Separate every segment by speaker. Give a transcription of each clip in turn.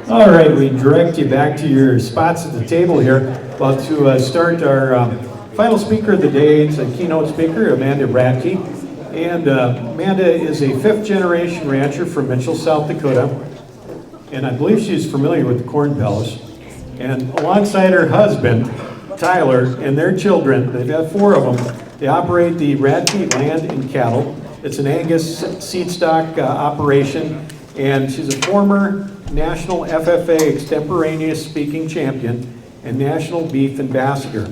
Speaker 1: All right, we direct you back to your spots at the table here. About to start our final speaker of the day. It's a keynote speaker, Amanda Radke. And Amanda is a fifth-generation rancher from Mitchell, South Dakota. And I believe she's familiar with the Corn Palace. And alongside her husband, Tyler, and their children, they've got 4 of them, they operate the Radke Land and Cattle. It's an Angus seed stock operation. And she's a former National FFA Extemporaneous Speaking Champion and National Beef Ambassador.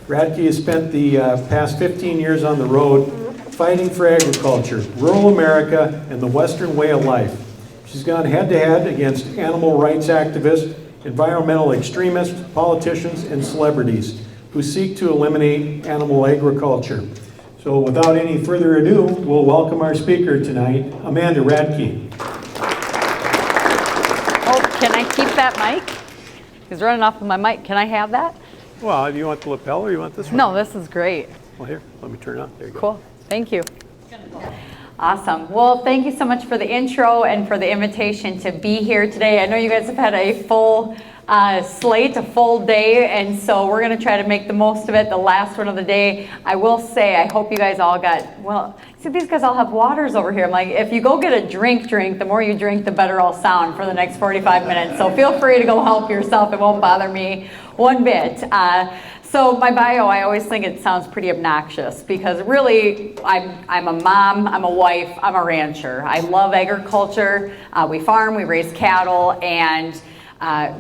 Speaker 1: Radke has spent the past 15 years on the road fighting for agriculture, rural America, and the Western way of life. She's gone head-to-head against animal rights activists, environmental extremists, politicians, and celebrities who seek to eliminate animal agriculture. So without any further ado, we'll welcome our speaker tonight, Amanda Radke.
Speaker 2: Can I keep that mic? He's running off of my mic. Can I have that?
Speaker 1: Well, do you want the lapel or you want this one?
Speaker 2: No, this is great.
Speaker 1: Well, here, let me turn it on. There you go.
Speaker 2: Cool. Thank you. Awesome. Well, thank you so much for the intro and for the invitation to be here today. I know you guys have had a full slate, a full day, and so we're going to try to make the most of it, the last one of the day. I will say, I hope you guys all got, well, see, these guys all have waters over here. I'm like, if you go get a drink, the more you drink, the better I'll sound for the next 45 minutes. So feel free to go help yourself. It won't bother me one bit. So my bio, I always think it sounds pretty obnoxious because really I'm a mom, I'm a wife, I'm a rancher. I love agriculture. We farm, we raise cattle, and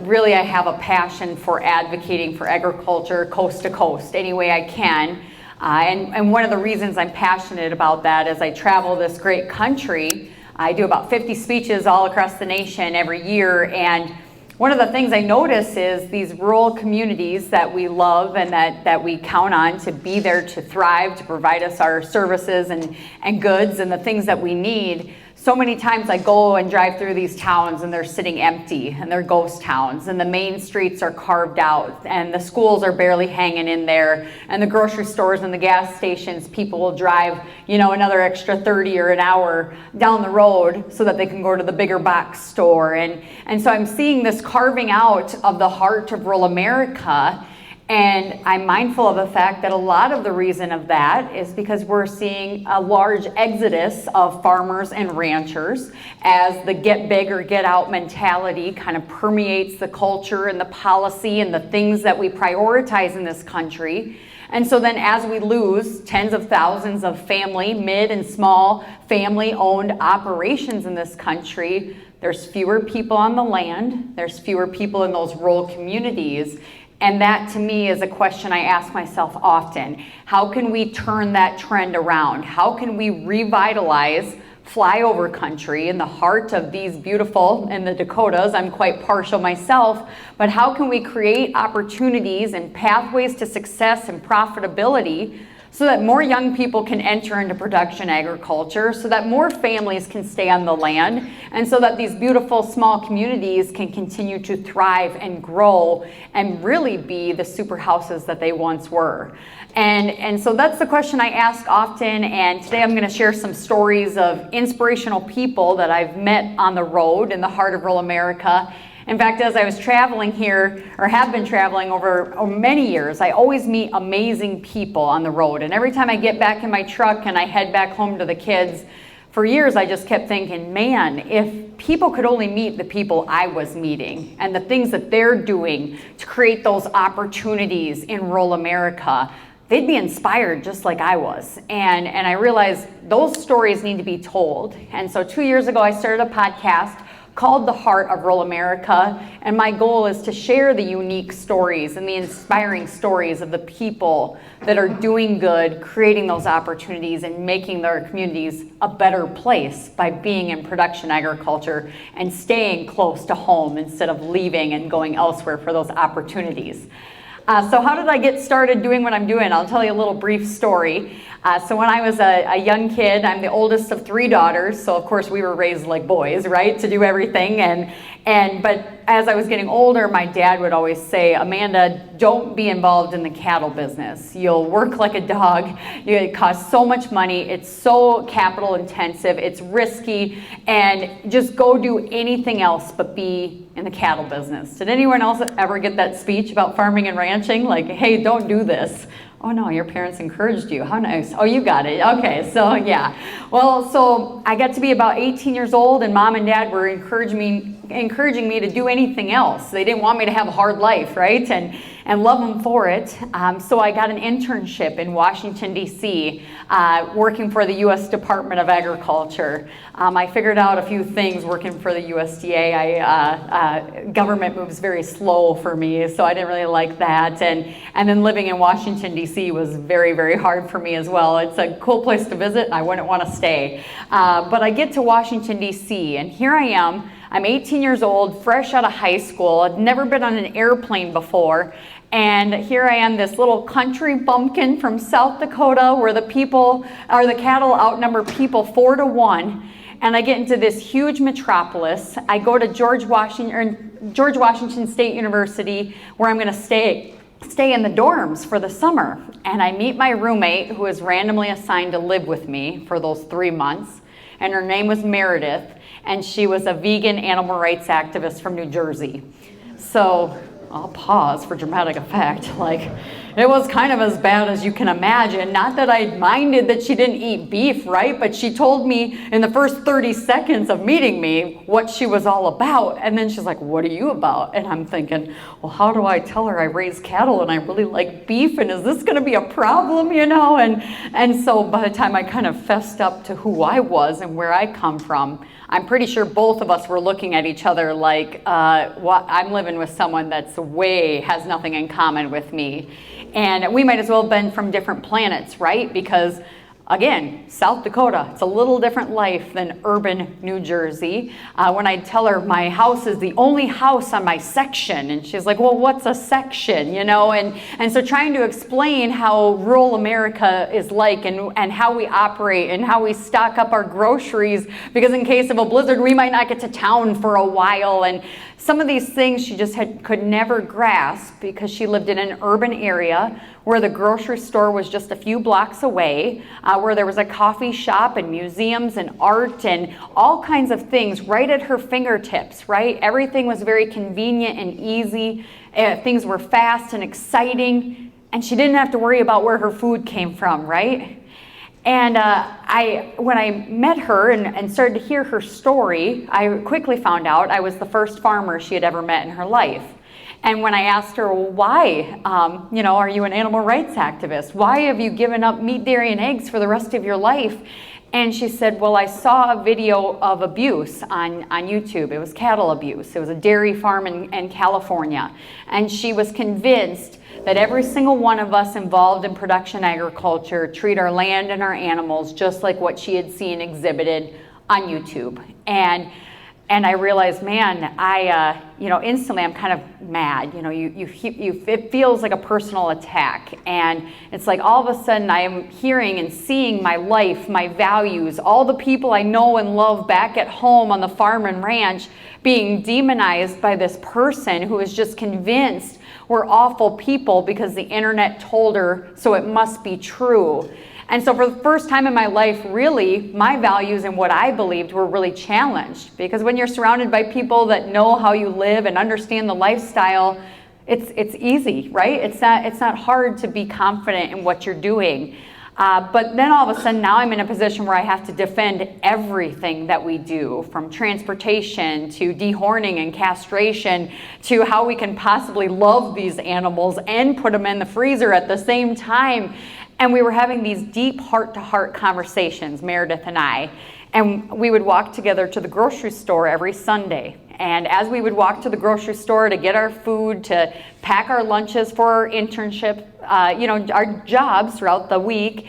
Speaker 2: really I have a passion for advocating for agriculture coast to coast any way I can. And one of the reasons I'm passionate about that is I travel this great country. I do about 50 speeches all across the nation every year, and one of the things I notice is these rural communities that we love and that we count on to be there to thrive, to provide us our services and goods and the things that we need. So many times I go and drive through these towns and they're sitting empty and they're ghost towns and the main streets are carved out and the schools are barely hanging in there and the grocery stores and the gas stations, people will drive, another extra 30 or an hour down the road so that they can go to the bigger box store. And so I'm seeing this carving out of the heart of rural America. And I'm mindful of the fact that a lot of the reason of that is because we're seeing a large exodus of farmers and ranchers as the get big or get out mentality kind of permeates the culture and the policy and the things that we prioritize in this country. And so then as we lose tens of thousands of family, mid and small family-owned operations in this country, there's fewer people on the land, there's fewer people in those rural communities. And that, to me, is a question I ask myself often. How can we turn that trend around? How can we revitalize flyover country in the heart of these beautiful, in the Dakotas, I'm quite partial myself, but how can we create opportunities and pathways to success and profitability so that more young people can enter into production agriculture, so that more families can stay on the land, and so that these beautiful small communities can continue to thrive and grow and really be the super houses that they once were. And so that's the question I ask often, and today I'm going to share some stories of inspirational people that I've met on the road in the heart of rural America. In fact, as I was traveling here, or have been traveling over many years, I always meet amazing people on the road. And every time I get back in my truck and I head back home to the kids, for years I just kept thinking, man, if people could only meet the people I was meeting and the things that they're doing to create those opportunities in rural America, they'd be inspired just like I was. And I realized those stories need to be told. And so 2 years ago, I started a podcast called The Heart of Rural America, and my goal is to share the unique stories and the inspiring stories of the people that are doing good, creating those opportunities, and making their communities a better place by being in production agriculture and staying close to home instead of leaving and going elsewhere for those opportunities. So how did I get started doing what I'm doing? I'll tell you a little brief story. So when I was a young kid, I'm the oldest of 3 daughters, so of course we were raised like boys, right, to do everything. But as I was getting older, my dad would always say, Amanda, don't be involved in the cattle business. You'll work like a dog. It costs so much money. It's so capital intensive. It's risky. And just go do anything else but be in the cattle business. Did anyone else ever get that speech about farming and ranching? Like, hey, don't do this. Oh no, your parents encouraged you. How nice. Oh, you got it. Okay, so yeah. Well, so I got to be about 18 years old, and mom and dad were encouraging me to do anything else. They didn't want me to have a hard life, right? And love them for it. So I got an internship in Washington, D.C., working for the U.S. Department of Agriculture. I figured out a few things working for the USDA. Government moves very slow for me, so I didn't really like that. And then living in Washington, D.C. was very, very hard for me as well. It's a cool place to visit, and I wouldn't want to stay. But I get to Washington, D.C., and here I am. I'm 18 years old, fresh out of high school. I'd never been on an airplane before. And here I am, this little country bumpkin from South Dakota where the cattle outnumber people 4-1. And I get into this huge metropolis. I go to George Washington State University, where I'm going to stay in the dorms for the summer. And I meet my roommate, who was randomly assigned to live with me for those 3 months. And her name was Meredith. And she was a vegan animal rights activist from New Jersey. So I'll pause for dramatic effect. Like, it was kind of as bad as you can imagine. Not that I minded that she didn't eat beef, right? But she told me in the first 30 seconds of meeting me what she was all about. And then she's like, what are you about? And I'm thinking, well, how do I tell her I raise cattle and I really like beef? And is this going to be a problem, you know? And so by the time I kind of fessed up to who I was and where I come from, I'm pretty sure both of us were looking at each other like, I'm living with someone that's has nothing in common with me. And we might as well have been from different planets, right? Because again, South Dakota, it's a little different life than urban New Jersey. When I tell her my house is the only house on my section, and she's like, well, what's a section, you know? And so trying to explain how rural America is like and how we operate and how we stock up our groceries, because in case of a blizzard, we might not get to town for a while. And some of these things she just could never grasp because she lived in an urban area where the grocery store was just a few blocks away, where there was a coffee shop and museums and art and all kinds of things right at her fingertips, right? Everything was very convenient and easy. Things were fast and exciting, and she didn't have to worry about where her food came from, right? And when I met her and started to hear her story, I quickly found out I was the first farmer she had ever met in her life. And when I asked her, well, why, are you an animal rights activist? Why have you given up meat, dairy, and eggs for the rest of your life? And she said, well, I saw a video of abuse on YouTube. It was cattle abuse. It was a dairy farm in California. And she was convinced that every single one of us involved in production agriculture treat our land and our animals just like what she had seen exhibited on YouTube. And I realized, man, instantly I'm kind of mad. It feels like a personal attack. And it's like all of a sudden I am hearing and seeing my life, my values, all the people I know and love back at home on the farm and ranch being demonized by this person who is just convinced we're awful people because the internet told her, so it must be true. And so for the first time in my life, really, my values and what I believed were really challenged. Because when you're surrounded by people that know how you live and understand the lifestyle, it's easy, right? It's not hard to be confident in what you're doing. But then all of a sudden, now I'm in a position where I have to defend everything that we do, from transportation to dehorning and castration to how we can possibly love these animals and put them in the freezer at the same time. And we were having these deep heart-to-heart conversations, Meredith and I, and we would walk together to the grocery store every Sunday. And as we would walk to the grocery store to get our food, to pack our lunches for our internship, our jobs throughout the week,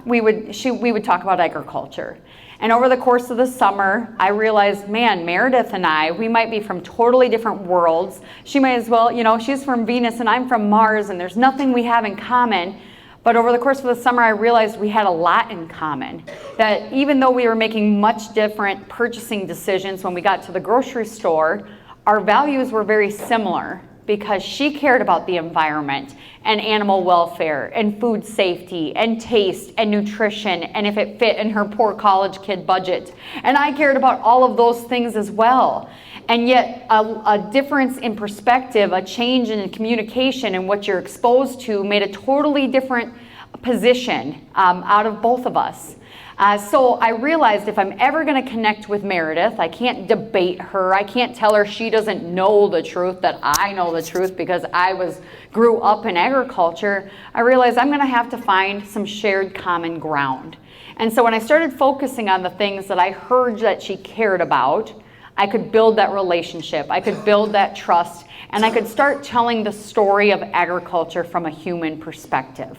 Speaker 2: we would talk about agriculture. And over the course of the summer, I realized, man, Meredith and I, we might be from totally different worlds. She might as well, she's from Venus and I'm from Mars, and there's nothing we have in common. But over the course of the summer, I realized we had a lot in common. That even though we were making much different purchasing decisions when we got to the grocery store, our values were very similar because she cared about the environment and animal welfare and food safety and taste and nutrition and if it fit in her poor college kid budget. And I cared about all of those things as well. And yet a difference in perspective, a change in communication and what you're exposed to made a totally different position out of both of us. So I realized if I'm ever going to connect with Meredith, I can't debate her. I can't tell her she doesn't know the truth, that I know the truth because I grew up in agriculture. I realized I'm going to have to find some shared common ground. And so when I started focusing on the things that I heard that she cared about, I could build that relationship. I could build that trust, and I could start telling the story of agriculture from a human perspective.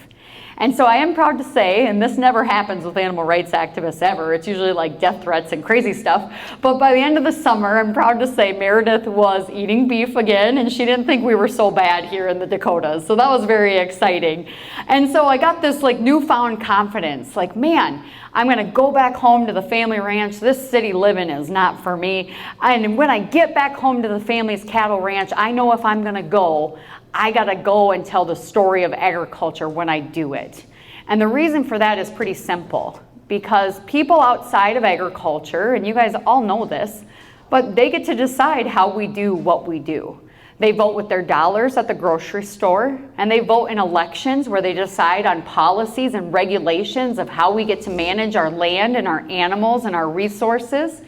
Speaker 2: And so I am proud to say, and this never happens with animal rights activists ever, it's usually like death threats and crazy stuff, but by the end of the summer, I'm proud to say Meredith was eating beef again, and she didn't think we were so bad here in the Dakotas, so that was very exciting. And so I got this like newfound confidence, like, man, I'm going to go back home to the family ranch. This city living is not for me. And when I get back home to the family's cattle ranch, I know if I'm going to go, I got to go and tell the story of agriculture when I do it. And the reason for that is pretty simple, because people outside of agriculture, and you guys all know this, but they get to decide how we do what we do. They vote with their dollars at the grocery store, and they vote in elections where they decide on policies and regulations of how we get to manage our land and our animals and our resources.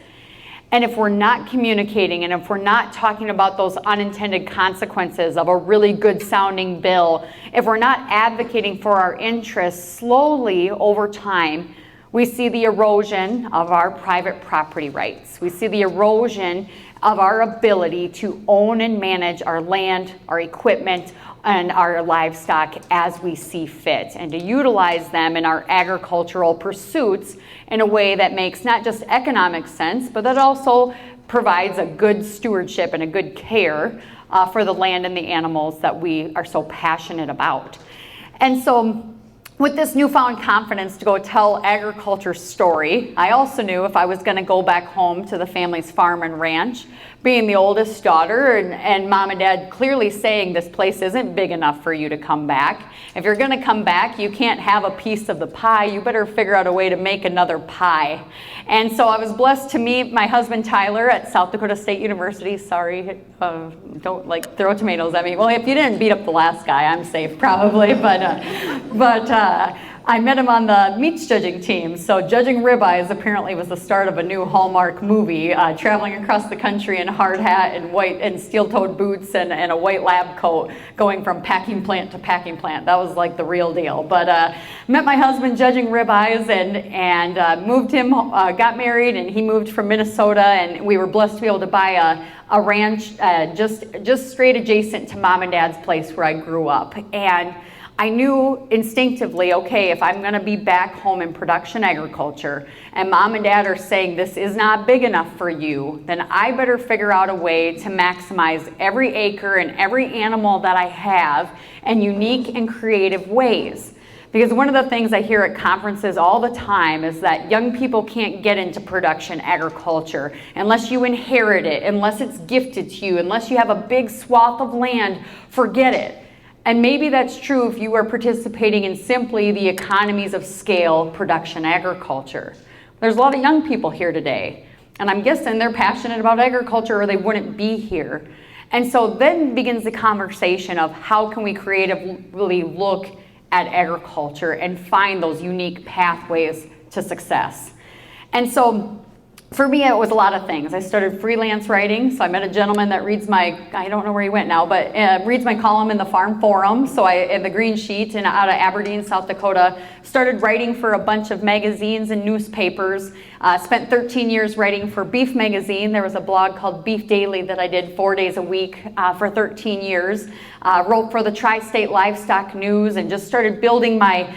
Speaker 2: And if we're not communicating, and if we're not talking about those unintended consequences of a really good sounding bill, if we're not advocating for our interests, slowly over time, we see the erosion of our private property rights. We see the erosion of our ability to own and manage our land, our equipment, and our livestock as we see fit, and to utilize them in our agricultural pursuits in a way that makes not just economic sense, but that also provides a good stewardship and a good care for the land and the animals that we are so passionate about. And so with this newfound confidence to go tell agriculture's story, I also knew if I was going to go back home to the family's farm and ranch, being the oldest daughter and mom and dad clearly saying this place isn't big enough for you to come back. If you're going to come back, you can't have a piece of the pie. You better figure out a way to make another pie. And so I was blessed to meet my husband Tyler at South Dakota State University. Sorry, don't like throw tomatoes at me. Well, if you didn't beat up the last guy, I'm safe probably. But I met him on the meats judging team. So judging ribeyes apparently was the start of a new Hallmark movie, traveling across the country in a hard hat and white and steel-toed boots and a white lab coat, going from packing plant to packing plant. That was like the real deal. But met my husband judging ribeyes and moved him, got married, and he moved from Minnesota, and we were blessed to be able to buy a ranch just straight adjacent to mom and dad's place where I grew up. And I knew instinctively, okay, if I'm going to be back home in production agriculture and mom and dad are saying this is not big enough for you, then I better figure out a way to maximize every acre and every animal that I have in unique and creative ways. Because one of the things I hear at conferences all the time is that young people can't get into production agriculture unless you inherit it, unless it's gifted to you, unless you have a big swath of land, forget it. And maybe that's true if you are participating in simply the economies of scale production agriculture. There's a lot of young people here today, and I'm guessing they're passionate about agriculture or they wouldn't be here. And so then begins the conversation of how can we creatively look at agriculture and find those unique pathways to success. And so for me, it was a lot of things. I started freelance writing, so I met a gentleman that reads my, I don't know where he went now, but reads my column in the Farm Forum, so in the Green Sheet, and out of Aberdeen, South Dakota, started writing for a bunch of magazines and newspapers. Spent 13 years writing for Beef Magazine. There was a blog called Beef Daily that I did 4 days a week for 13 years. Wrote for the Tri-State Livestock News and just started building my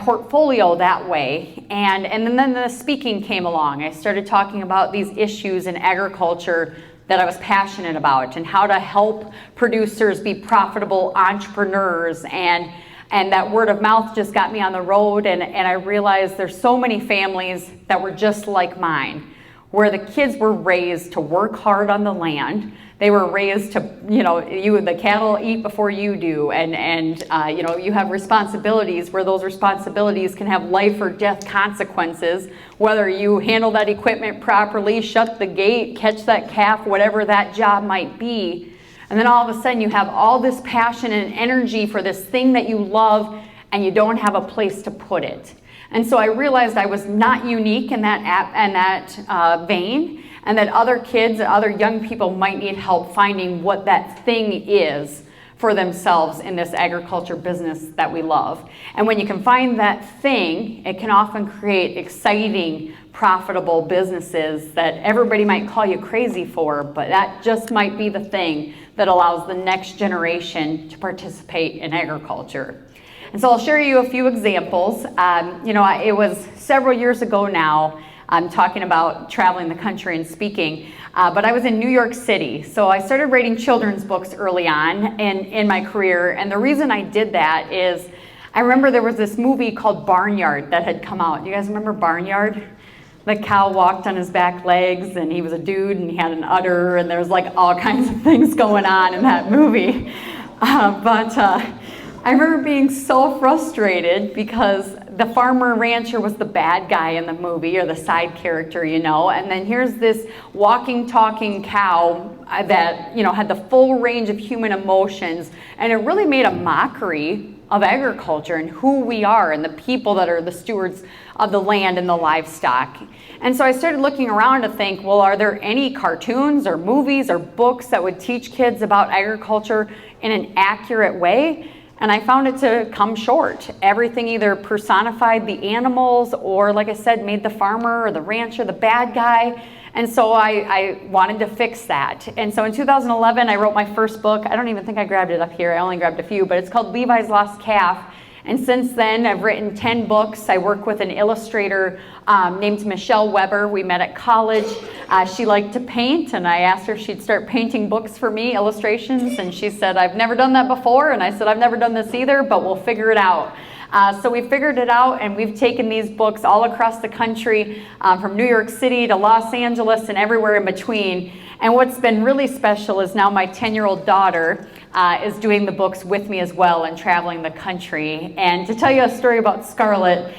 Speaker 2: portfolio that way. And then the speaking came along. I started talking about these issues in agriculture that I was passionate about and how to help producers be profitable entrepreneurs and And that word of mouth just got me on the road, and I realized there's so many families that were just like mine, where the kids were raised to work hard on the land. They were raised to, the cattle eat before you do, and you have responsibilities where those responsibilities can have life or death consequences, whether you handle that equipment properly, shut the gate, catch that calf, whatever that job might be. And then all of a sudden you have all this passion and energy for this thing that you love, and you don't have a place to put it. And so I realized I was not unique in that vein, and that other kids, other young people might need help finding what that thing is for themselves in this agriculture business that we love. And when you can find that thing, it can often create exciting, profitable businesses that everybody might call you crazy for, but that just might be the thing that allows the next generation to participate in agriculture. And so I'll share you a few examples. It was several years ago now. I'm talking about traveling the country and speaking, but I was in New York City. So I started writing children's books early on in my career, and the reason I did that is I remember there was this movie called Barnyard that had come out. You guys remember Barnyard? The cow walked on his back legs, and he was a dude, and he had an udder, and there was like all kinds of things going on in that movie. I remember being so frustrated because the farmer rancher was the bad guy in the movie, or the side character, and then here's this walking, talking cow that, had the full range of human emotions, and it really made a mockery of agriculture and who we are and the people that are the stewards of the land and the livestock. And so I started looking around to think, well, are there any cartoons or movies or books that would teach kids about agriculture in an accurate way? And I found it to come short. Everything either personified the animals or, like I said, made the farmer or the rancher the bad guy. And so I wanted to fix that. And so in 2011, I wrote my first book. I don't even think I grabbed it up here. I only grabbed a few, but it's called Levi's Lost Calf. And since then, I've written 10 books. I work with an illustrator named Michelle Weber. We met at college. She liked to paint, and I asked her if she'd start painting books for me, illustrations, and she said, I've never done that before, and I said, I've never done this either, but we'll figure it out. So we figured it out, and we've taken these books all across the country, from New York City to Los Angeles and everywhere in between. And what's been really special is now my 10-year-old daughter is doing the books with me as well and traveling the country. And to tell you a story about Scarlett,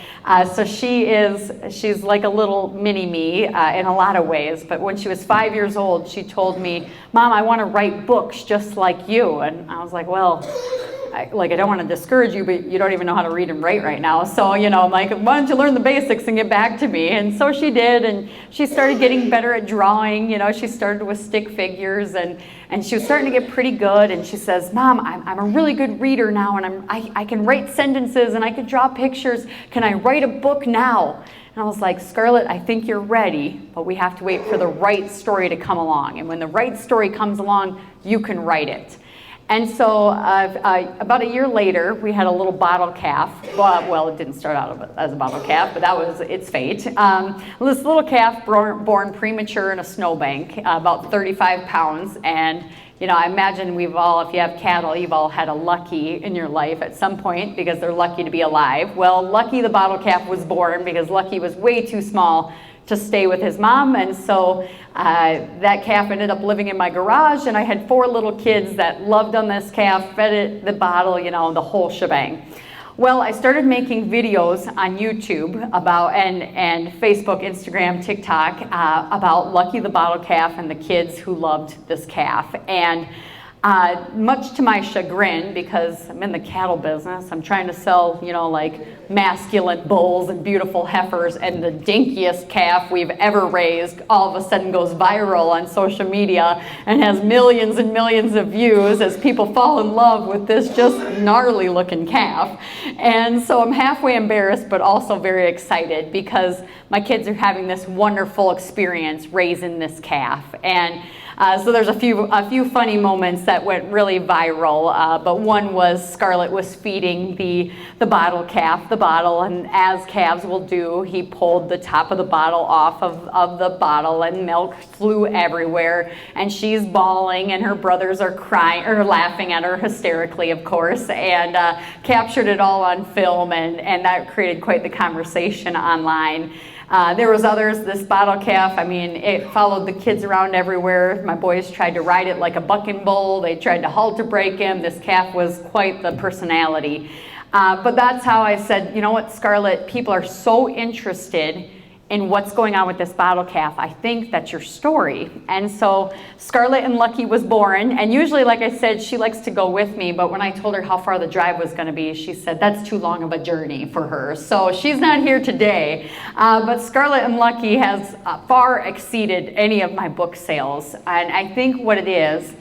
Speaker 2: so she's like a little mini-me in a lot of ways, but when she was 5 years old, she told me, Mom, I want to write books just like you. And I was like, well, I don't want to discourage you, but you don't even know how to read and write right now. So, I'm like, why don't you learn the basics and get back to me? And so she did, and she started getting better at drawing. She started with stick figures, and she was starting to get pretty good. And she says, Mom, I'm a really good reader now, and I can write sentences, and I can draw pictures. Can I write a book now? And I was like, Scarlett, I think you're ready, but we have to wait for the right story to come along. And when the right story comes along, you can write it. And so about a year later, we had a little bottle calf. Well, it didn't start out as a bottle calf, but that was its fate. This little calf born premature in a snowbank, about 35 pounds. And, I imagine if you have cattle, you've all had a Lucky in your life at some point because they're lucky to be alive. Well, Lucky the bottle calf was born because Lucky was way too small to stay with his mom, and so that calf ended up living in my garage, and I had 4 little kids that loved on this calf, fed it the bottle, the whole shebang. Well, I started making videos on YouTube about and Facebook, Instagram, TikTok about Lucky the bottle calf and the kids who loved this calf. And much to my chagrin, because I'm in the cattle business, I'm trying to sell, like masculine bulls and beautiful heifers, and the dinkiest calf we've ever raised all of a sudden goes viral on social media and has millions and millions of views as people fall in love with this just gnarly looking calf. And so I'm halfway embarrassed, but also very excited because my kids are having this wonderful experience raising this calf. And so there's a few funny moments that went really viral, but one was Scarlett was feeding the bottle calf the bottle, and as calves will do, he pulled the top of the bottle off of the bottle, and milk flew everywhere, and she's bawling, and her brothers are crying or laughing at her hysterically, of course, and captured it all on film, and that created quite the conversation online. There was others, this bottle calf, I mean, it followed the kids around everywhere. My boys tried to ride it like a bucking bull. They tried to halter break him. This calf was quite the personality. But that's how I said, you know what, Scarlett, people are so interested in what's going on with this bottle calf. I think that's your story. And so Scarlett and Lucky was born, and usually, like I said, she likes to go with me, but when I told her how far the drive was gonna be, she said that's too long of a journey for her. So she's not here today, but Scarlett and Lucky has far exceeded any of my book sales. And I think what it is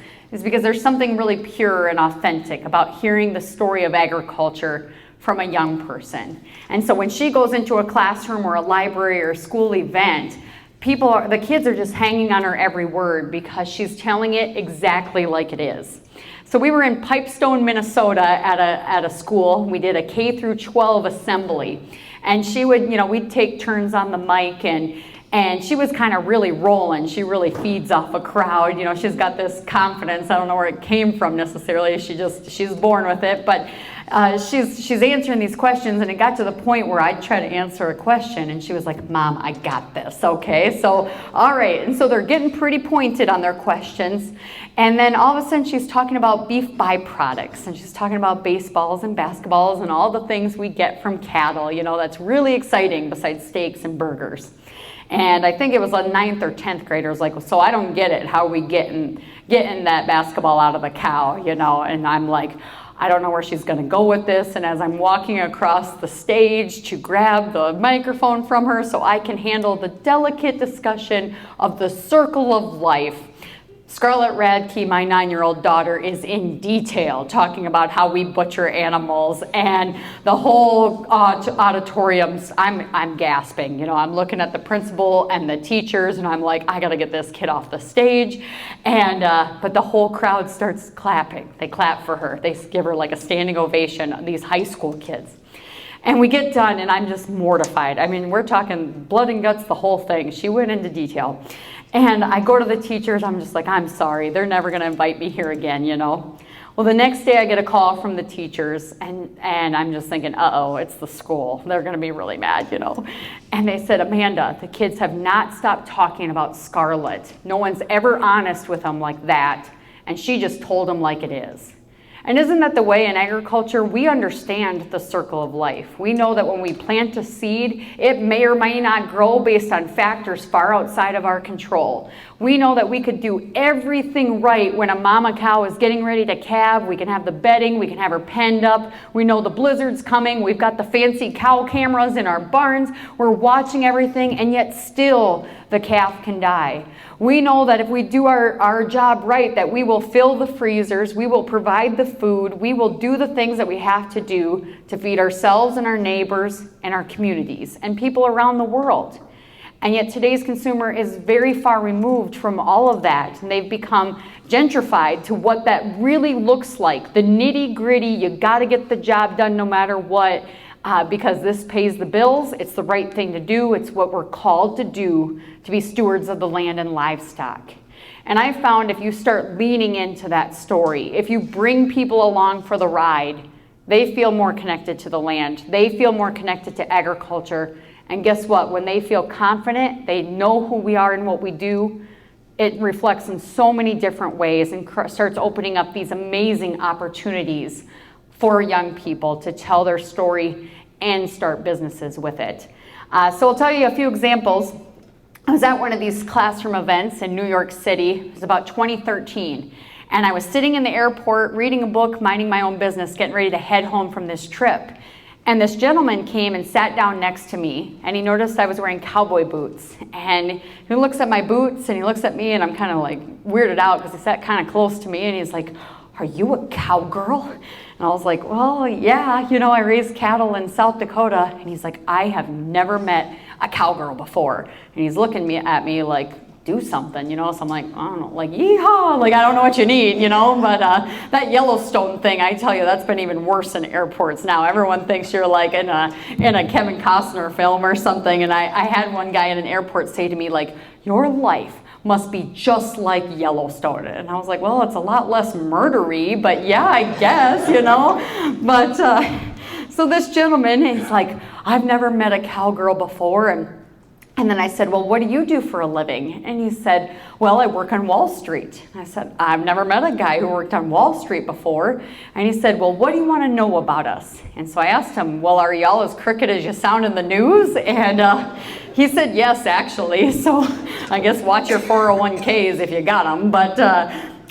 Speaker 2: because there's something really pure and authentic about hearing the story of agriculture from a young person. And so when she goes into a classroom or a library or a school event, the kids are just hanging on her every word because she's telling it exactly like it is. So we were in Pipestone, Minnesota at a school. We did a K through 12 assembly. And she would, we'd take turns on the mic, and she was kind of really rolling. She really feeds off a crowd. She's got this confidence. I don't know where it came from necessarily. She's born with it. But she's answering these questions, and it got to the point where I'd try to answer a question, and she was like, Mom, I got this, okay? So, all right. And so they're getting pretty pointed on their questions. And then all of a sudden she's talking about beef byproducts, and she's talking about baseballs and basketballs and all the things we get from cattle. That's really exciting besides steaks and burgers. And I think it was a 9th or 10th grader was like, so I don't get it. How are we getting that basketball out of the cow, And I'm like, I don't know where she's going to go with this. And as I'm walking across the stage to grab the microphone from her so I can handle the delicate discussion of the circle of life, Scarlett Radke, my 9-year-old daughter, is in detail talking about how we butcher animals, and the whole auditorium's, I'm gasping. I'm looking at the principal and the teachers, and I'm like, I gotta get this kid off the stage. And but the whole crowd starts clapping. They clap for her. They give her like a standing ovation, these high school kids. And we get done, and I'm just mortified. I mean, we're talking blood and guts, the whole thing. She went into detail. And I go to the teachers, I'm just like, I'm sorry, they're never gonna invite me here again, Well, the next day I get a call from the teachers, and I'm just thinking, uh-oh, it's the school. They're gonna be really mad, And they said, Amanda, the kids have not stopped talking about Scarlett. No one's ever honest with them like that, and she just told them like it is. And isn't that the way in agriculture? We understand the circle of life. We know that when we plant a seed, it may or may not grow based on factors far outside of our control. We know that we could do everything right when a mama cow is getting ready to calve. We can have the bedding, we can have her penned up. We know the blizzard's coming. We've got the fancy cow cameras in our barns. We're watching everything, and yet still the calf can die. We know that if we do our job right, that we will fill the freezers, we will provide the food, we will do the things that we have to do to feed ourselves and our neighbors and our communities and people around the world. And yet today's consumer is very far removed from all of that, and they've become gentrified to what that really looks like. The nitty-gritty, you gotta get the job done no matter what, because this pays the bills, it's the right thing to do, it's what we're called to do to be stewards of the land and livestock. And I found if you start leaning into that story, if you bring people along for the ride, they feel more connected to the land, they feel more connected to agriculture, and guess what? When they feel confident, they know who we are and what we do, it reflects in so many different ways and starts opening up these amazing opportunities for young people to tell their story and start businesses with it. So I'll tell you a few examples. I was at one of these classroom events in New York City. It was about 2013. And I was sitting in the airport, reading a book, minding my own business, getting ready to head home from this trip. And this gentleman came and sat down next to me, and he noticed I was wearing cowboy boots. And he looks at my boots, and he looks at me, and I'm kind of like weirded out because he sat kind of close to me, and he's like, "Are you a cowgirl?" And I was like, "Well, yeah, I raised cattle in South Dakota." And he's like, "I have never met a cowgirl before." And he's looking at me like, do something, you know. So I'm like, I don't know, like, yeehaw, like, I don't know what you need, you know. But that Yellowstone thing, I tell you, that's been even worse in airports now. Everyone thinks you're like in a Kevin Costner film or something. And I had one guy in an airport say to me, like, your life must be just like Yellowstone. And I was like, well, it's a lot less murdery, but yeah, I guess, you know. But so this gentleman, he's like, I've never met a cowgirl before. And then I said, well, what do you do for a living? And he said, well, I work on Wall Street. And I said, I've never met a guy who worked on Wall Street before. And he said, well, what do you want to know about us? And so I asked him, well, are y'all as crooked as you sound in the news? And he said, yes, actually. So I guess watch your 401ks if you got them. But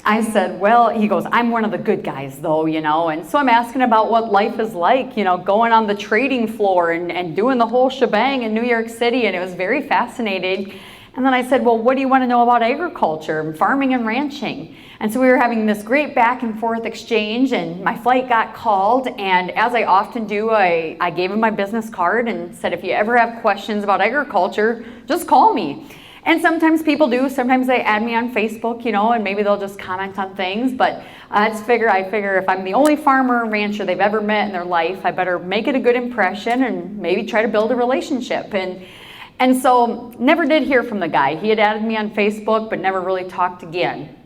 Speaker 2: I said, well, he goes, I'm one of the good guys though, you know. And so I'm asking about what life is like, you know, going on the trading floor and doing the whole shebang in New York City. And it was very fascinating. And then I said, well, what do you want to know about agriculture and farming and ranching? And so we were having this great back and forth exchange, and my flight got called. And as I often do, I gave him my business card and said, if you ever have questions about agriculture, just call me. And sometimes people do. Sometimes they add me on Facebook, you know, and maybe they'll just comment on things. But I figure if I'm the only farmer or rancher they've ever met in their life, I better make it a good impression and maybe try to build a relationship. And so never did hear from the guy. He had added me on Facebook, but never really talked again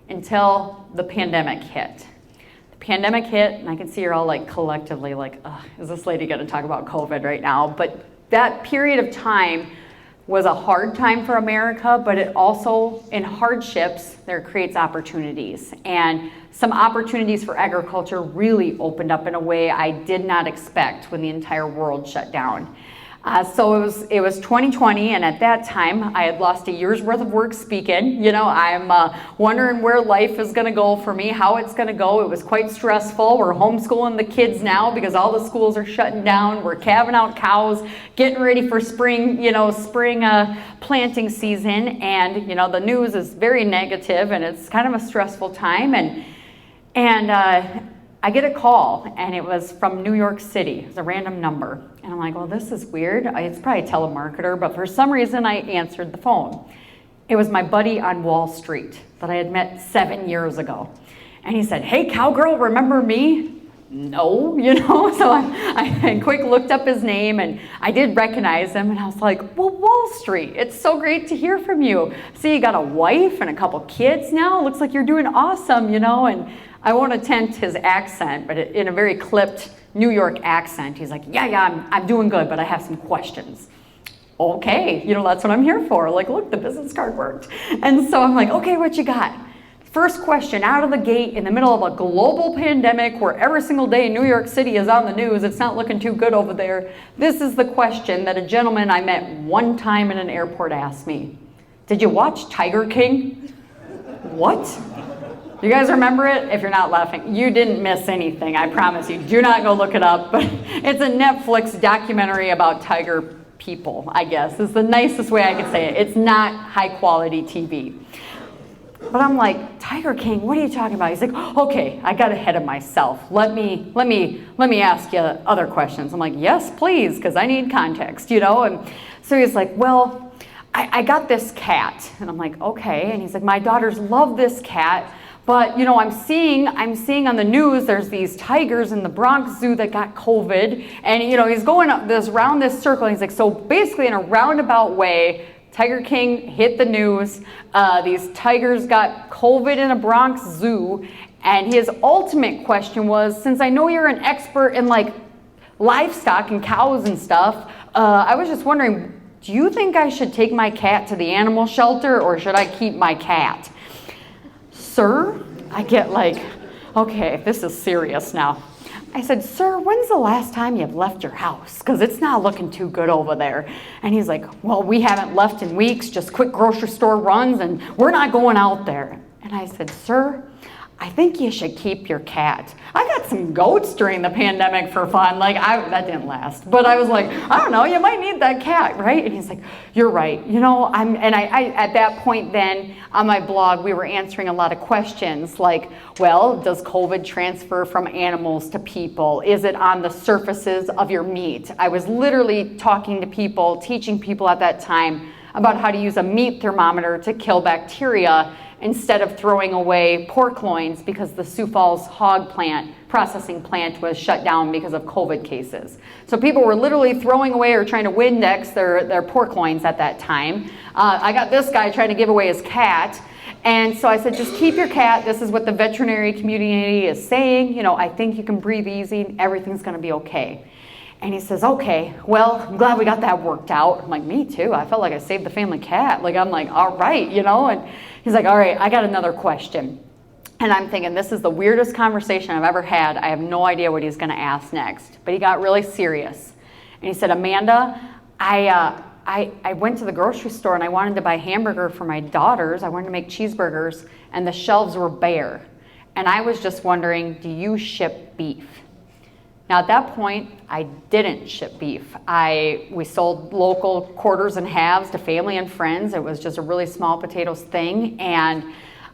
Speaker 2: until the pandemic hit. The pandemic hit, and I can see you're all like collectively like, is this lady going to talk about COVID right now? But that period of time was a hard time for America, but it also, in hardships, there creates opportunities. And some opportunities for agriculture really opened up in a way I did not expect when the entire world shut down. So it was 2020, and at that time, I had lost a year's worth of work speaking. You know, I'm wondering where life is going to go for me, how it's going to go. It was quite stressful. We're homeschooling the kids now because all the schools are shutting down. We're calving out cows, getting ready for spring planting season. And, you know, the news is very negative, and it's kind of a stressful time. And I get a call, and it was from New York City. It was a random number. And I'm like, well, this is weird. It's probably a telemarketer, but for some reason I answered the phone. It was my buddy on Wall Street that I had met 7 years ago. And he said, hey, cowgirl, remember me? No, you know. So I quick looked up his name, and I did recognize him. And I was like, well, Wall Street, it's so great to hear from you. See, you got a wife and a couple kids now. Looks like you're doing awesome, you know. And I won't attempt his accent, but in a very clipped New York accent, he's like, yeah, I'm doing good, but I have some questions. Okay, you know, that's what I'm here for. Like, look, the business card worked. And so I'm like, okay, what you got? First question out of the gate in the middle of a global pandemic where every single day New York City is on the news. It's not looking too good over there. This is the question that a gentleman I met one time in an airport asked me. Did you watch Tiger King? What? You guys remember it? If you're not laughing, you didn't miss anything, I promise you. Do not go look it up. But it's a Netflix documentary about tiger people, I guess. It's the nicest way I could say it. It's not high quality TV. But I'm like, Tiger King, what are you talking about? He's like, okay, I got ahead of myself. Let me ask you other questions. I'm like, yes, please, because I need context, you know? And so he's like, well, I got this cat. And I'm like, okay. And he's like, my daughters love this cat. But, you know, I'm seeing on the news there's these tigers in the Bronx Zoo that got COVID. And, you know, he's going around this circle. And he's like, so basically in a roundabout way, Tiger King hit the news. These tigers got COVID in a Bronx Zoo. And his ultimate question was, since I know you're an expert in like livestock and cows and stuff, I was just wondering, do you think I should take my cat to the animal shelter or should I keep my cat? Sir, I get like, okay, this is serious now. I said, sir, when's the last time you've left your house? Because it's not looking too good over there. And he's like, well, we haven't left in weeks, just quick grocery store runs, and we're not going out there. And I said, sir, I think you should keep your cat. I got some goats during the pandemic for fun. Like, that didn't last. But I was like, I don't know, you might need that cat, right? And he's like, you're right. You know, I at that point then, on my blog, we were answering a lot of questions like, well, does COVID transfer from animals to people? Is it on the surfaces of your meat? I was literally talking to people, teaching people at that time about how to use a meat thermometer to kill bacteria instead of throwing away pork loins because the Sioux Falls hog processing plant was shut down because of COVID cases. So people were literally throwing away or trying to Windex their pork loins at that time. I got this guy trying to give away his cat. And so I said, just keep your cat. This is what the veterinary community is saying. You know, I think you can breathe easy. Everything's going to be okay. And he says, okay, well, I'm glad we got that worked out. I'm like, me too. I felt like I saved the family cat. Like, I'm like, all right, you know. And he's like, all right, I got another question. And I'm thinking, this is the weirdest conversation I've ever had. I have no idea what he's going to ask next. But he got really serious. And he said, Amanda, I went to the grocery store and I wanted to buy hamburger for my daughters. I wanted to make cheeseburgers, and the shelves were bare. And I was just wondering, do you ship beef? Now at that point, I didn't ship beef. We sold local quarters and halves to family and friends. It was just a really small potatoes thing. And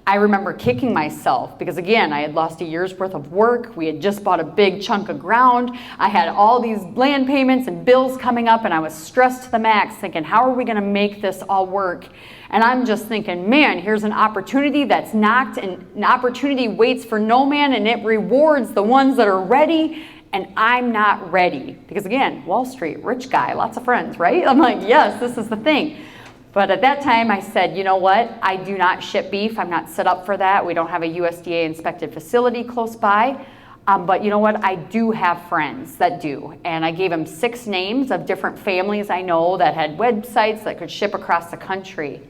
Speaker 2: I remember kicking myself because, again, I had lost a year's worth of work. We had just bought a big chunk of ground. I had all these land payments and bills coming up, and I was stressed to the max thinking, how are we going to make this all work? And I'm just thinking, man, here's an opportunity that's knocked, and an opportunity waits for no man, and it rewards the ones that are ready. And I'm not ready because, again, Wall Street, rich guy, lots of friends, right? I'm like, yes, this is the thing. But at that time, I said, you know what? I do not ship beef. I'm not set up for that. We don't have a USDA inspected facility close by. But you know what? I do have friends that do. And I gave him 6 names of different families I know that had websites that could ship across the country.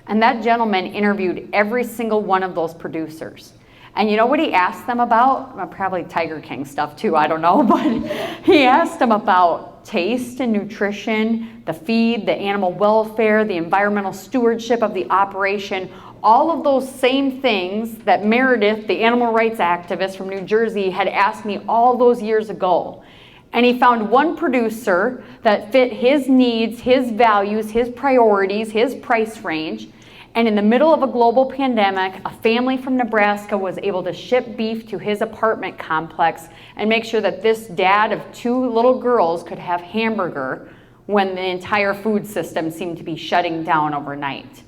Speaker 2: And that gentleman interviewed every single one of those producers. And you know what he asked them about? Well, probably Tiger King stuff too, I don't know. But he asked them about taste and nutrition, the feed, the animal welfare, the environmental stewardship of the operation, all of those same things that Meredith, the animal rights activist from New Jersey, had asked me all those years ago. And he found one producer that fit his needs, his values, his priorities, his price range. And in the middle of a global pandemic, a family from Nebraska was able to ship beef to his apartment complex and make sure that this dad of 2 little girls could have hamburger when the entire food system seemed to be shutting down overnight.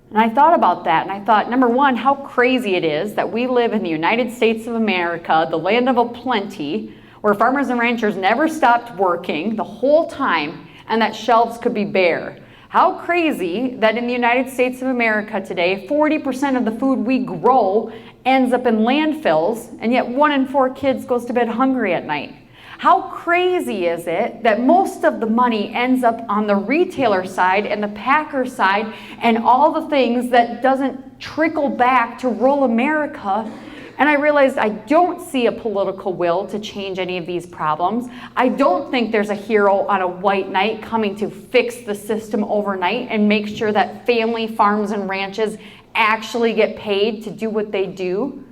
Speaker 2: And I thought about that, and I thought, number one, how crazy it is that we live in the United States of America, the land of aplenty, where farmers and ranchers never stopped working the whole time, and that shelves could be bare. How crazy that in the United States of America today, 40% of the food we grow ends up in landfills, and yet 1 in 4 kids goes to bed hungry at night. How crazy is it that most of the money ends up on the retailer side and the packer side and all the things that doesn't trickle back to rural America? And I realized I don't see a political will to change any of these problems. I don't think there's a hero on a white knight coming to fix the system overnight and make sure that family farms and ranches actually get paid to do what they do.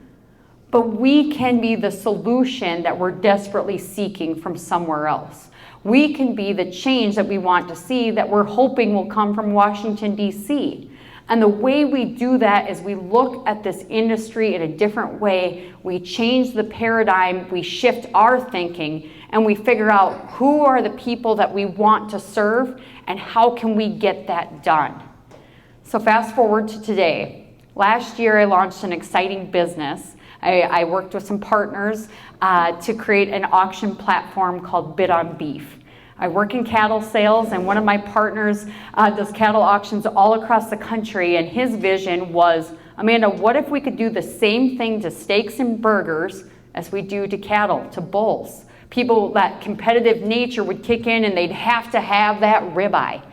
Speaker 2: But we can be the solution that we're desperately seeking from somewhere else. We can be the change that we want to see that we're hoping will come from Washington, D.C. And the way we do that is we look at this industry in a different way. We change the paradigm, we shift our thinking, and we figure out who are the people that we want to serve and how can we get that done. So fast forward to today. Last year I launched an exciting business. I worked with some partners to create an auction platform called Bid on Beef. I work in cattle sales, and one of my partners does cattle auctions all across the country, and his vision was, Amanda, what if we could do the same thing to steaks and burgers as we do to cattle, to bulls? People, that competitive nature would kick in and they'd have to have that ribeye.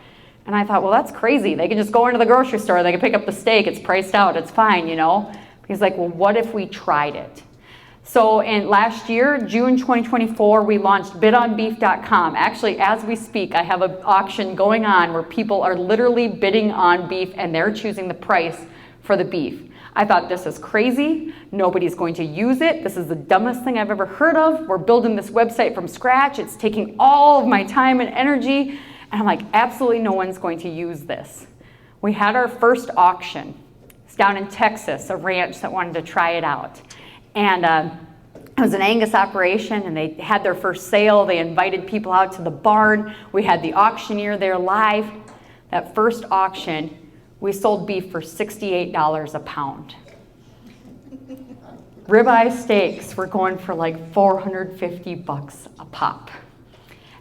Speaker 2: And I thought, well, that's crazy. They can just go into the grocery store, they can pick up the steak, it's priced out, it's fine, you know? He's like, well, what if we tried it? So in last year, June 2024, we launched bidonbeef.com. Actually, as we speak, I have an auction going on where people are literally bidding on beef and they're choosing the price for the beef. I thought, this is crazy. Nobody's going to use it. This is the dumbest thing I've ever heard of. We're building this website from scratch. It's taking all of my time and energy. And I'm like, absolutely no one's going to use this. We had our first auction. It's down in Texas, a ranch that wanted to try it out. And it was an Angus operation, and they had their first sale. They invited people out to the barn. We had the auctioneer there live. that first auction, we sold beef for $68 a pound. Ribeye steaks were going for like 450 bucks a pop.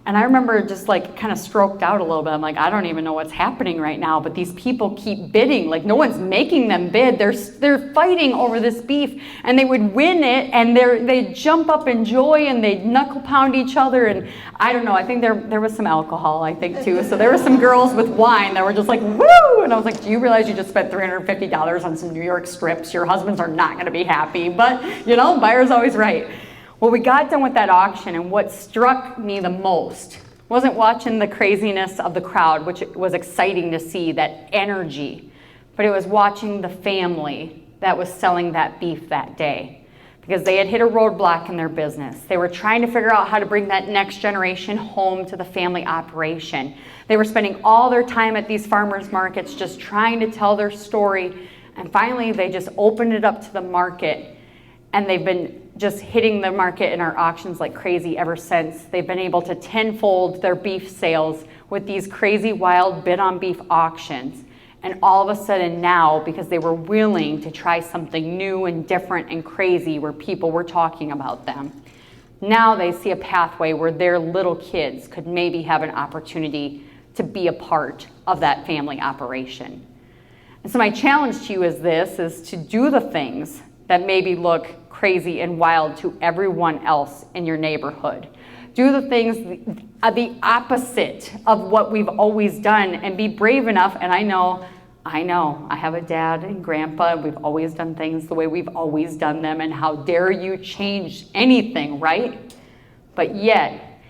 Speaker 2: And I remember just like kind of stroked out a little bit. I'm like, I don't even know what's happening right now, but these people keep bidding. Like no one's making them bid. They're fighting over this beef, and they would win it, and they'd jump up in joy, and they'd knuckle pound each other. And I don't know, I think there was some alcohol, I think too. So there were some girls with wine that were just like, woo! And I was like, do you realize you just spent $350 on some New York strips? Your husbands are not gonna be happy, but you know, buyer's always right. Well, we got done with that auction, and what struck me the most wasn't watching the craziness of the crowd, which was exciting to see, that energy, but it was watching the family that was selling that beef that day, because they had hit a roadblock in their business. They were trying to figure out how to bring that next generation home to the family operation. They were spending all their time at these farmers markets just trying to tell their story, and finally they just opened it up to the market, and they've been just hitting the market in our auctions like crazy ever since. They've been able to tenfold their beef sales with these crazy wild bid on beef auctions. And all of a sudden now, because they were willing to try something new and different and crazy where people were talking about them, now they see a pathway where their little kids could maybe have an opportunity to be a part of that family operation. And so my challenge to you is to do the things that maybe look crazy and wild to everyone else in your neighborhood. Do the things the opposite of what we've always done, and be brave enough. And I know, I have a dad and grandpa, and we've always done things the way we've always done them, and how dare you change anything, right? But yet,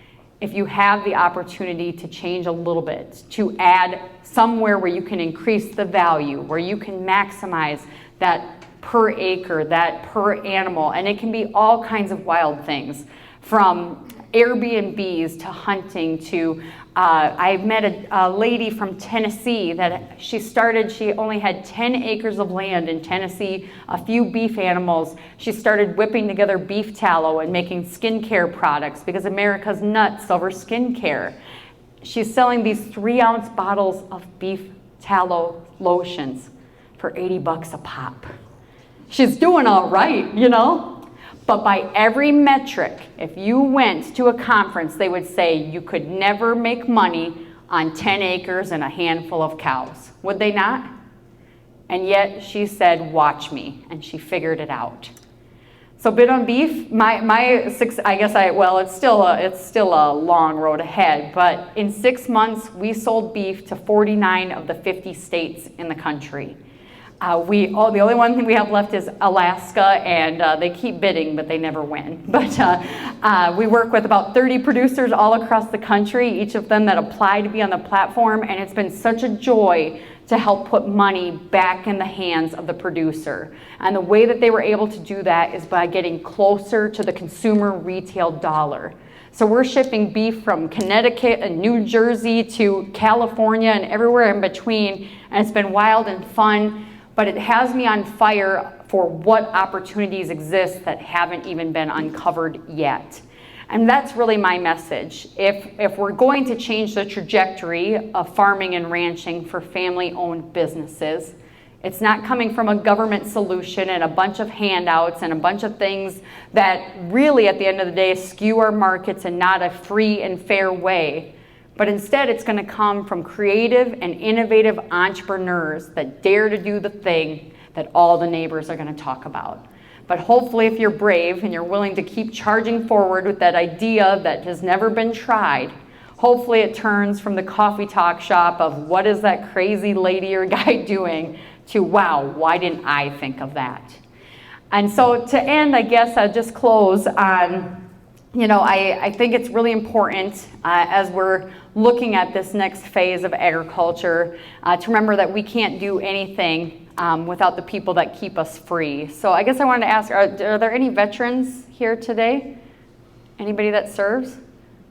Speaker 2: if you have the opportunity to change a little bit, to add somewhere where you can increase the value, where you can maximize that per acre, that per animal, and it can be all kinds of wild things, from Airbnbs to hunting to, I met a lady from Tennessee that she only had 10 acres of land in Tennessee, a few beef animals. She started whipping together beef tallow and making skincare products because America's nuts over skincare. She's selling these 3-ounce bottles of beef tallow lotions for 80 bucks a pop. She's doing all right, you know? But by every metric, if you went to a conference, they would say you could never make money on 10 acres and a handful of cows. Would they not? And yet she said, watch me, and she figured it out. So bid on beef, it's still a long road ahead, but in 6 months, we sold beef to 49 of the 50 states in the country. The only one thing we have left is Alaska, and they keep bidding, but they never win. But we work with about 30 producers all across the country, each of them that apply to be on the platform, and it's been such a joy to help put money back in the hands of the producer. And the way that they were able to do that is by getting closer to the consumer retail dollar. So we're shipping beef from Connecticut and New Jersey to California and everywhere in between, and it's been wild and fun. But it has me on fire for what opportunities exist that haven't even been uncovered yet. And that's really my message. If we're going to change the trajectory of farming and ranching for family-owned businesses, it's not coming from a government solution and a bunch of handouts and a bunch of things that really, at the end of the day, skew our markets in not a free and fair way. But instead, it's going to come from creative and innovative entrepreneurs that dare to do the thing that all the neighbors are going to talk about. But hopefully, if you're brave and you're willing to keep charging forward with that idea that has never been tried, hopefully it turns from the coffee talk shop of what is that crazy lady or guy doing to, wow, why didn't I think of that? And so to end, I guess I'll just close on, I think it's really important as we're looking at this next phase of agriculture to remember that we can't do anything without the people that keep us free. So I guess I wanted to ask, are there any veterans here today? Anybody that serves?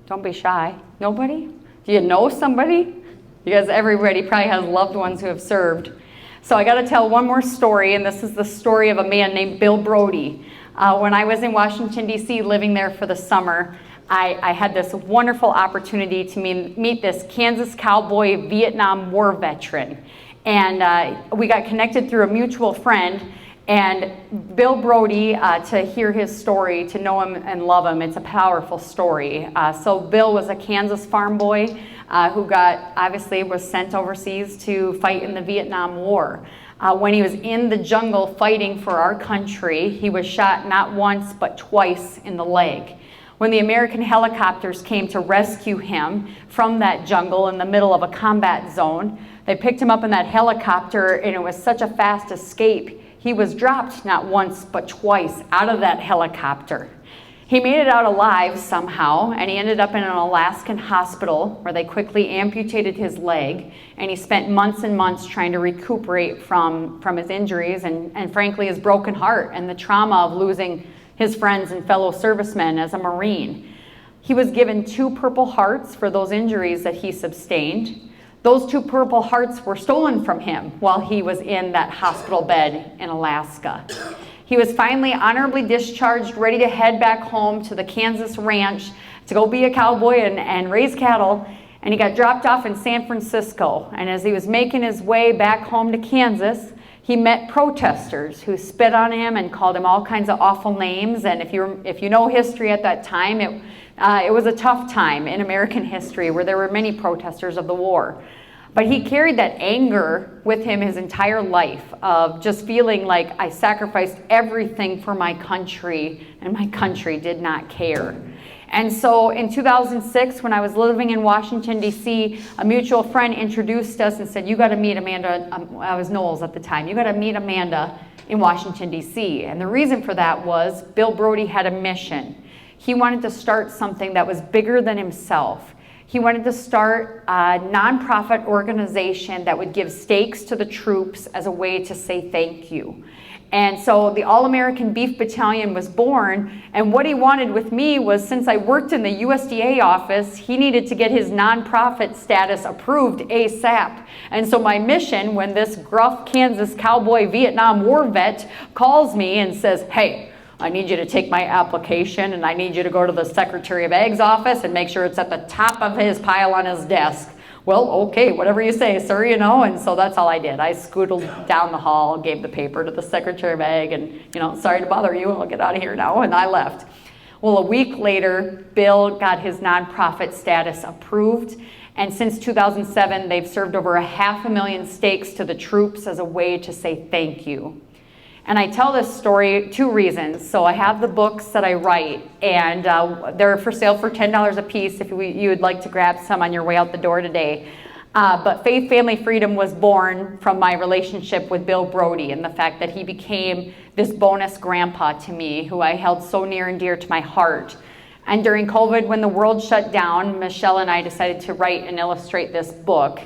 Speaker 2: Don't be shy. Nobody? Do you know somebody? Because everybody probably has loved ones who have served. So I got to tell one more story, and this is the story of a man named Bill Brody. When I was in Washington, D.C., living there for the summer, I had this wonderful opportunity to meet this Kansas cowboy Vietnam War veteran. And we got connected through a mutual friend. And Bill Brody, to hear his story, to know him and love him, it's a powerful story. So Bill was a Kansas farm boy who obviously was sent overseas to fight in the Vietnam War. When he was in the jungle fighting for our country, he was shot not once but twice in the leg. When the American helicopters came to rescue him from that jungle in the middle of a combat zone, they picked him up in that helicopter, and it was such a fast escape. He was dropped not once but twice out of that helicopter. He made it out alive somehow, and he ended up in an Alaskan hospital where they quickly amputated his leg, and he spent months and months trying to recuperate from his injuries and frankly his broken heart and the trauma of losing his friends and fellow servicemen as a Marine. He was given 2 Purple Hearts for those injuries that he sustained. Those 2 Purple Hearts were stolen from him while he was in that hospital bed in Alaska. He was finally honorably discharged, ready to head back home to the Kansas ranch to go be a cowboy and raise cattle, and he got dropped off in San Francisco. And as he was making his way back home to Kansas, he met protesters who spit on him and called him all kinds of awful names. And if you know history at that time, it was a tough time in American history where there were many protesters of the war. But he carried that anger with him his entire life of just feeling like I sacrificed everything for my country and my country did not care. And so in 2006, when I was living in Washington, D.C., a mutual friend introduced us and said, you got to meet Amanda. I was Knowles at the time. You got to meet Amanda in Washington, D.C. And the reason for that was Bill Brody had a mission. He wanted to start something that was bigger than himself. He wanted to start a nonprofit organization that would give steaks to the troops as a way to say thank you. And so the All-American Beef Battalion was born, and what he wanted with me was, since I worked in the USDA office, he needed to get his nonprofit status approved ASAP. And so my mission, when this gruff Kansas cowboy Vietnam War vet calls me and says, hey, I need you to take my application and I need you to go to the Secretary of Ag's office and make sure it's at the top of his pile on his desk. Well, okay, whatever you say, sir, you know, and so that's all I did. I scooted down the hall, gave the paper to the Secretary of Ag, and, you know, sorry to bother you, I'll get out of here now, and I left. Well, a week later, Bill got his nonprofit status approved, and since 2007, they've served over 500,000 steaks to the troops as a way to say thank you. And I tell this story 2 reasons. So I have the books that I write, and they're for sale for $10 a piece if you would like to grab some on your way out the door today. But Faith, Family, Freedom was born from my relationship with Bill Brody and the fact that he became this bonus grandpa to me, who I held so near and dear to my heart. And during COVID, when the world shut down, Michelle and I decided to write and illustrate this book.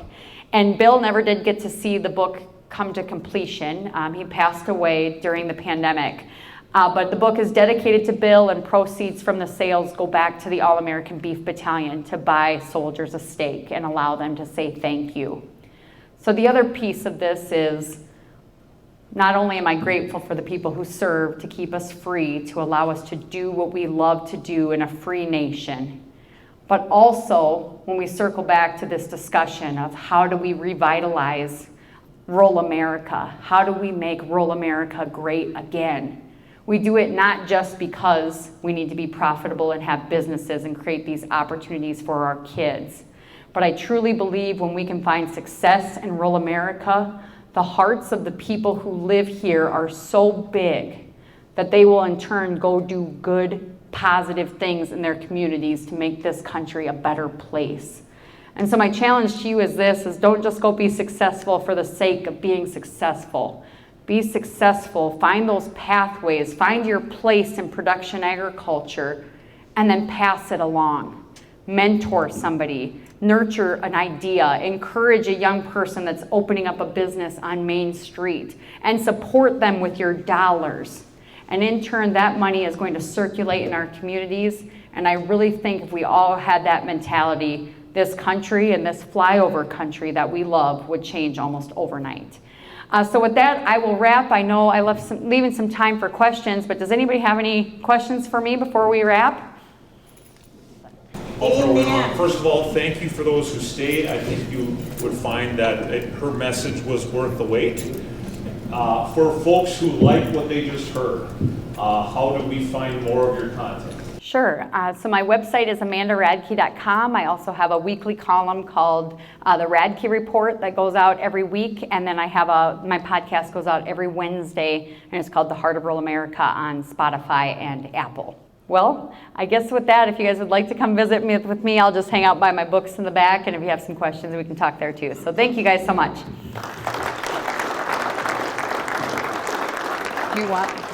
Speaker 2: And Bill never did get to see the book come to completion. He passed away during the pandemic. But the book is dedicated to Bill, and proceeds from the sales go back to the All-American Beef Battalion to buy soldiers a steak and allow them to say thank you. So the other piece of this is, not only am I grateful for the people who serve to keep us free, to allow us to do what we love to do in a free nation, but also when we circle back to this discussion of how do we revitalize rural America? How do we make rural America great again? We do it not just because we need to be profitable and have businesses and create these opportunities for our kids, but I truly believe when we can find success in rural America, the hearts of the people who live here are so big that they will in turn go do good, positive things in their communities to make this country a better place. And so my challenge to you is this, is don't just go be successful for the sake of being successful. Be successful, find those pathways, find your place in production agriculture, and then pass it along. Mentor somebody, nurture an idea, encourage a young person that's opening up a business on Main Street, and support them with your dollars. And in turn, that money is going to circulate in our communities, and I really think if we all had that mentality, this country and this flyover country that we love would change almost overnight. So with that, I will wrap. I know I leaving some time for questions, but does anybody have any questions for me before we wrap?
Speaker 3: Amen. First of all, thank you for those who stayed. I think you would find that her message was worth the wait. For folks who like what they just heard, how do we find more of your content?
Speaker 2: Sure. So my website is amandaradke.com. I also have a weekly column called the Radke Report that goes out every week, and then I have my podcast goes out every Wednesday, and it's called The Heart of Rural America on Spotify and Apple. Well, I guess with that, if you guys would like to come visit me with me, I'll just hang out by my books in the back, and if you have some questions, we can talk there too. So thank you guys so much. You want?